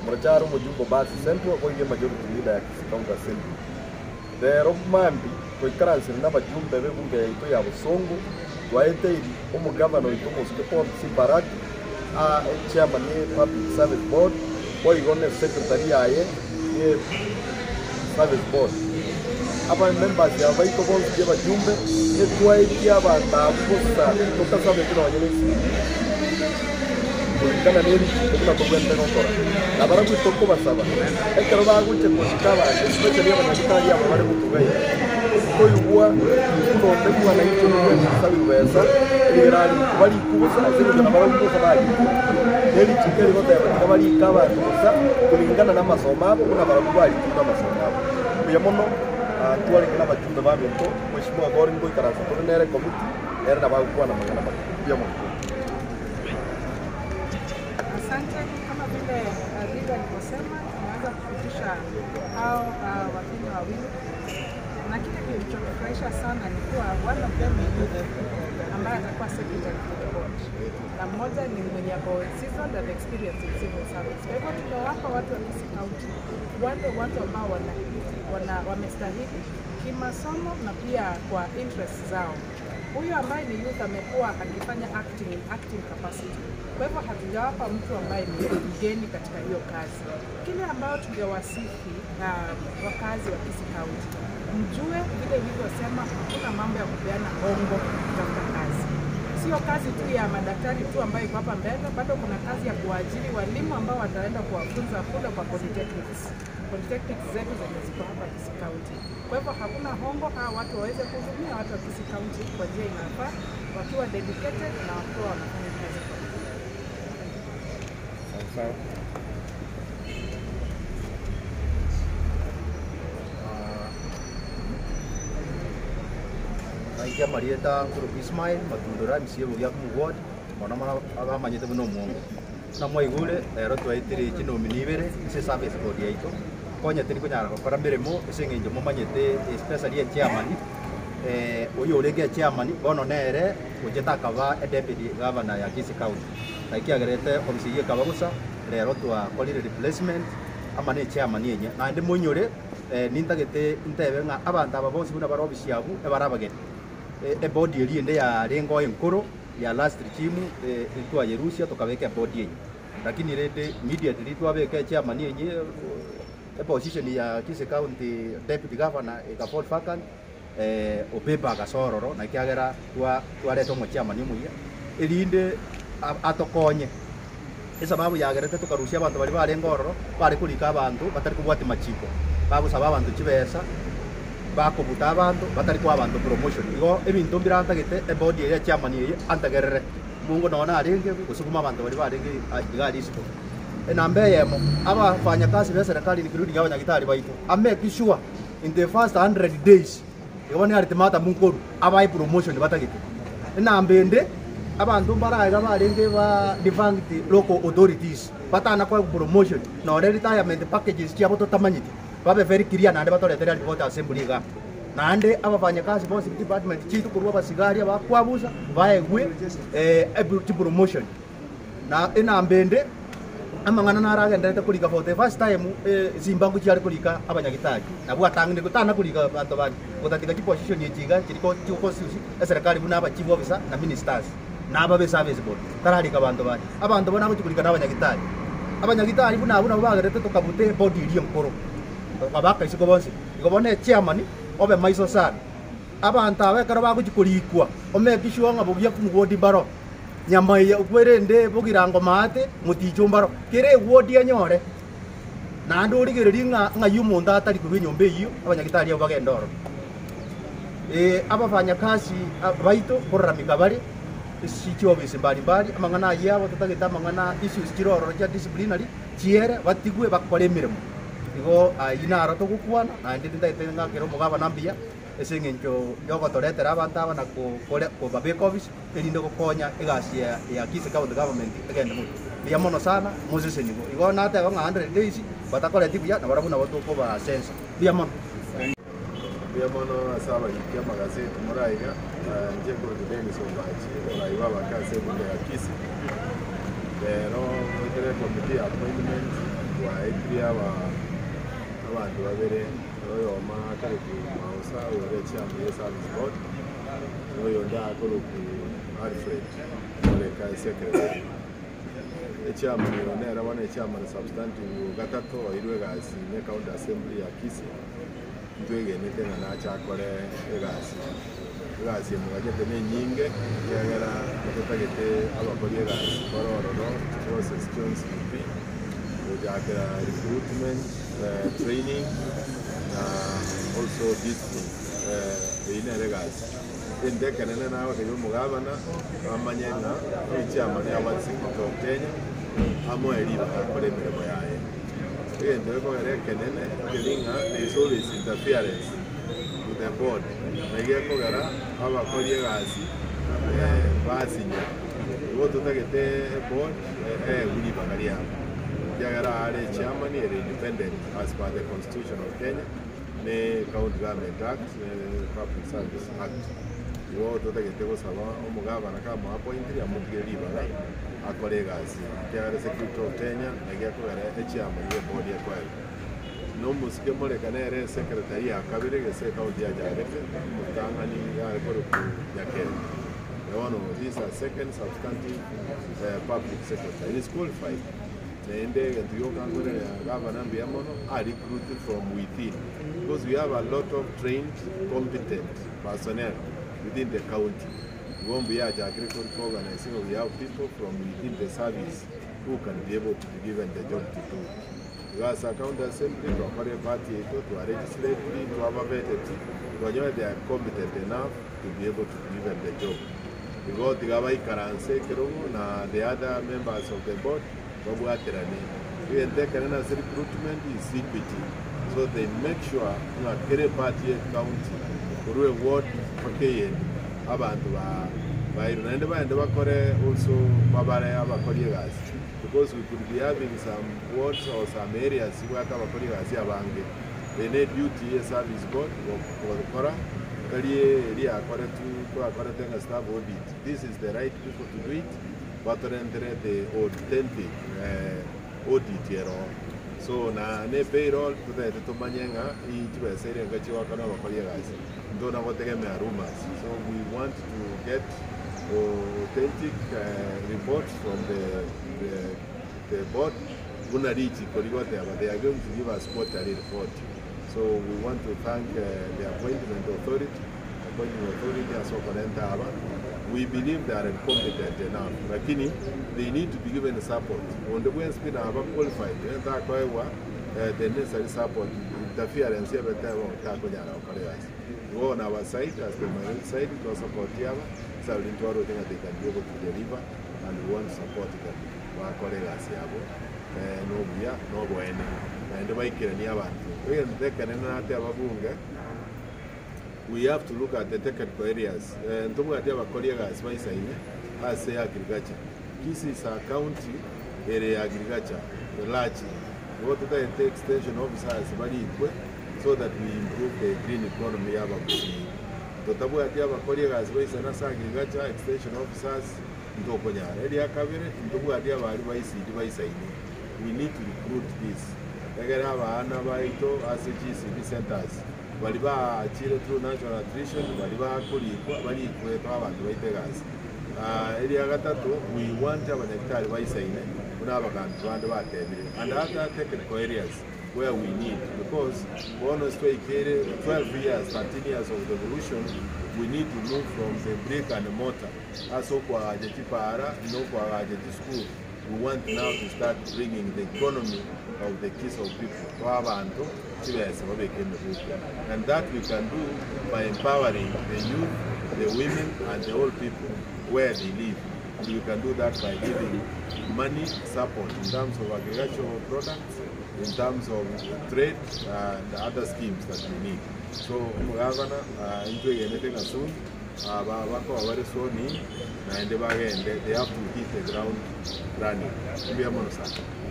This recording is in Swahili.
Muracharo mujumbo basi central kwa ile majority leader ya County Assembly. Rero mambi koikaranse n'abajumbe b'ebunge yaito ya Busongo twaeteri umugavana wito Mustepo Sibarati chairman ye Public Service Board kwa igone secretary yaye ye Service Board. Aba members ya baito bonse y'abajumbe ne twaetia abandabusa tukasabe kino wanyelesi kulingana neri kuna kukwenda ngokora nabara kwitoko basaba ekero baguche kushikaba especially abanyagitari abo bari kutugaye ko yuwa kuno ndekwa na icyo sabi beza irari bari kubusa azero na bari kubusa bari neri kikeri bota bari kaba kubusa kulingana na masomo abo kuna bari bari kuba masomo abo kuyamono tuwali kana bajumbe babento mheshimiwa Gori ngo ikarasa to nere committee era na bakuwa na magana kuyamono. Asante, kama vile Liga alivyosema, tumeanza kufikisha hao Wakenya wawili, na kile kilichotufurahisha sana ni kuwa one of them ni ambaye atakuwa secretary to the board, na mmoja ni mwenye seasoned and experience in civil service. Kwa hivyo tunawapa watu wa Kisii County watu ambao wamestahili kimasomo na pia kwa interest zao. Huyu ambaye ni youth amekuwa akifanya acting capacity. Kwa hivyo hatujawapa mtu ambaye ni mgeni katika hiyo kazi. Kile ambayo tungewasifi wakazi wa Kisii County, mjue vile nilivyosema, hakuna mambo ya kupeana hongo kutafuta kazi. Sio kazi tu ya madaktari tu ambayo iko hapa mbele, bado kuna kazi ya kuajiri walimu ambao wataenda kuwafunza kule kwa polytechnics zetu zenye ziko hapa Kisii County. Kwa hivyo hakuna hongo, hawa watu waweze kuhudumia watu wa Kisii County kwa njia inafaa, wakiwa dedicated na wakiwa wanafanya kazi kwa bidii. Naingia Marieta Nkuru Ismail matundura misiye buya kumugod mona agamanyete buno mungu na mwaigure rero twaitire kino minibere ise service board yaito konya tiri kunyara gukora mirimo isengenje mumanyete especially chairman uyu urege chairman bono nere ujeta kava deputy governor ya Kisii County na ikiagerete ofisi ye kabagusa rero twa quality replacement amane chairman yenye na ndi munyure nintagete intebe nga abantu ababonsi buna barobisi yabu ebarabagete body eri ende ya rengo enkoro ya last regime ilikuwa Yerusia tukaweka body yenye, lakini rede immediately twabeka chairman yenye position ya Kisii County deputy governor ikafall vacant opepa gasororo na kiagera twareto mu chairman yumuya elinde atokonye esababu yagerete tukarushia abantu bari barengororo bari kulika abantu batari kubwate machiko babu sababa abantu kibesa bakubuta abantu batari kwa abantu promotion igo ebintu birantagete body ya chairman ye antagerere mungu naona arenge gusukuma abantu bari barenge igari isipo enambe yemo abafanya kazi ya serikali nikirudi gawa nyagitari baito make sure in the first 100 days yone aritimata munkoru abai promotion batagete enambe ende abantu baraga barenge ba defunct local authorities batana kwa promotion na retirement packages cyabo totamanyite babe very clear na ande batoretera report assembly ga na ande abafanya kazi bonse department chitu kurwa basigari abakwabuza baegwe promotion na enambende amangana naragenda kulika for the first time Zimbabwe cyari kulika abanyagitari nabwo atangine gutana kulika abantu bandi gutatika position yekiga kiriko cy'ukonstitution serikali buna aba chief officer na ministers na ababe service board tararika abantu bona abo kulika n'abanyagitari buna bagarete tukabute body iri nkoro babaka isiko bonse igobone chairman obe maiso sana abantu abekara bagukulikwa omekishuwa ngabo bya kumugodi baro nyamaye ukwerende bugirango mate mutichumbaro kire wodi anyore na nduri gireri nga yumuntu atari ku nyombe iyo abanyagitari abo bagendoro abafanya kazi baito korra mikabari sicho bisimbali bali amangana yabo tutageta amangana issues kiroro ya disciplinary chiere batigwe bakore mirimo igo inara to gukwana na ndinda itenga kero mugaba nambia esengencho yogo toretera abantu abana ko babeka office elindo gukonya igasi ya Kisii County government agenda mu ya mono sana Moses nigo igo nate ga 100 days batakora tibya na barabuna watu ko ba sense ya mono asaba ya magazeti muraiga njeko Dennis Ombachi uraiwa bakaze mu ya Kisii Pero mwekere committee appointment wa ekiri abantu babere oyoma atari ku mausa oyore chairman ya service board oyonda akolo ku Alfred oleka secretary chairman yonera wana chairman substantive gatatu oirwe gasi ne county assembly ya Kisi twegene tena na chakore gasi mugajete ne nyinge yagera tutagete abakorie gasi kororo process Jones UP ujakera recruitment training also discipline ine gasi indekene na awo ke mugabana amanyena ichama ya watsiko Kenya amo eliba akore miremo yae ende ko erekenene kelinga there is always interference with the board nege ko gara abakorie gasi basinya wo tutagete board uli bagaria yagara ale chairman is independent as per the constitution of Kenya ne County Government Act Public Service Act yo tutagete ko saba omugabana kama appointed amugeri baga akore gasi yagara secretary of Kenya nege ko gara chairman ye board ya kwa no musike mole kanere secretary akabire gese county ya jareke mutangani ya ko ya Kenya one of these are second substantive public secretary is qualified and the governor are recruited from within because we have a lot of trained competent personnel within the county. When we are agricultural organizing, we have people from within the service who can be able to be given the job to do. As a county assembly, to a party, to a legislature, to have a vetted, they are competent enough to be able to be given the job. Because the other members of the board, recruitment is CPT, so they make sure that every party county or ward okay abantu also because we could be having some wards or some areas where they need duty service board or the this is the right people to do it, but the authentic audit so na ne payroll to manyenga each side ngachi wakana wakolia guys ndona gotegemea rumors, so we want to get authentic reports from the board gonna reach Korigote, but they are going to give us quarterly report. So we want to thank the appointment authority as Okonenta. We believe they are competent enough, lakini they need to be given support. On the way speed are qualified, the necessary support, interference here go on our side as the marine side to support them, so they can be able to deliver, and we want to support them. No beer, no bueno, and the bike we have to look at the technical areas. And to look at our colleagues, I say agriculture. This is a county area agriculture, large. What the extension officers very equal so that we improve the green economy. To tabu at our colleagues, agriculture extension officers. We need to recruit this. We have ACGCB centers. Waliba achire through natural attrition, waliba kulikwa bali kwepa abantu baitegazi. Area gatatu we want our nectar baisaine kunaba kantu bantu batebire. And other technical areas where we need, because one is 12 years, 13 years of revolution, we need to move from the brick and mortar. Aso kwa ajeti para, no kwa ajeti school. We want now to start bringing the economy of the kids of people. And that we can do by empowering the youth, the women, and the old people where they live. And we can do that by giving money support in terms of agricultural products, in terms of trade, and other schemes that we need. So, Governor, into anything soon, very soon, and they have to hit the ground running.